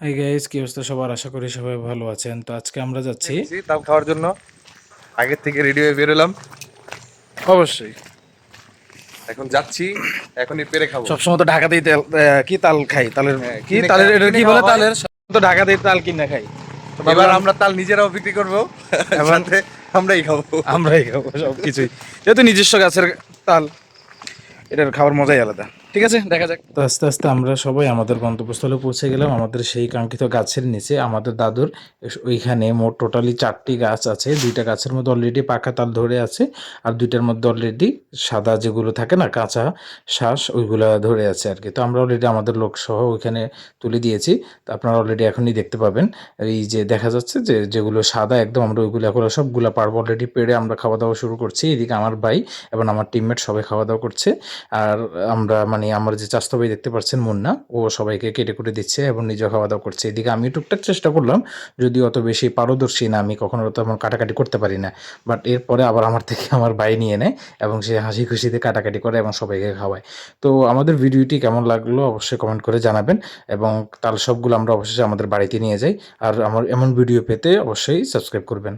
Hi guys, কি অবস্থা সবার? আশা করি সবাই ভালো আছেন। তো আজকে আমরা যাচ্ছি। নিয়েছি তাল খাওয়ার জন্য। আগের থেকে রেডি হয়ে বেরোলাম। অবশ্যই এখন যাচ্ছি, এখনই পেরে খাবো। সবসময় তো ঢাকাতেই তেল কি তাল খাই, তালের হ্যাঁ, কি তালের এটা কিনে কি বলে খাওয়া হয়। তালের সবসময় তো ঢাকাতেই তাল কিনে খাই। তো এবার ভাবলাম আমরা তাল নিজেরাও বিক্রি করবো, এখন সাথে আমরাই খাবো। আমরাই খাবো সবকিছুই, যেহেতু নিজস্ব গাছের তাল, এটার খাওয়ার মজাই আলাদা। ঠিক আছে, দেখা যাক। তো আস্তে আস্তে আমরা সবাই আমাদের গন্তব্যস্থলে পৌঁছে গেলাম। আমাদের সেই কাঙ্ক্ষিত গাছের নিচে আমাদের দাদুর ওইখানে মোট টোটালি 4টি গাছ আছে। 2টা গাছের মধ্যে অলরেডি পাকা তাল ধরে আছে, আর 2টার মধ্যে অলরেডি সাদা যেগুলো থাকে না, কাঁচা শ্বাস, ওইগুলা ধরে আছে আর কি। তো আমরা অলরেডি আমাদের লোক সহ ওইখানে তুলে দিয়েছি। তো আপনারা অলরেডি এখনই দেখতে পাবেন, এই যে দেখা যাচ্ছে যে যেগুলো সাদা একদম, আমরা ওইগুলো এখন সবগুলা পারবো অলরেডি পেড়ে আমরা খাওয়া দাওয়া শুরু করছি। এদিকে আমার ভাই এবং আমার টিমমেট সবাই খাওয়া দাওয়া করছে। আর আমরা মানে আমার যে চাচাতো ভাই দেখতে পাচ্ছেন মুন্না, ও সবাইকে কেটে কুটে দিচ্ছে এবং নিজেও খাওয়া দাওয়া করছে। এদিকে আমি টুকটাক চেষ্টা করলাম, যদিও অত বেশি পারদর্শী না, আমি কখনো তেমন কাটাকাটি করতে পারি না। বাট এরপরে আবার আমার থেকে আমার ভাই নিয়ে নেয় এবং সে হাসি খুশিতে কাটাকাটি করে এবং সবাইকে খাওয়ায়। তো আমাদের ভিডিওটি কেমন লাগলো অবশ্যই কমেন্ট করে জানাবেন, এবং তাল সবগুলো আমরা অবশ্যই আমাদের বাড়িতে নিয়ে যাই। আর আমার এমন ভিডিও পেতে অবশ্যই সাবস্ক্রাইব করবেন।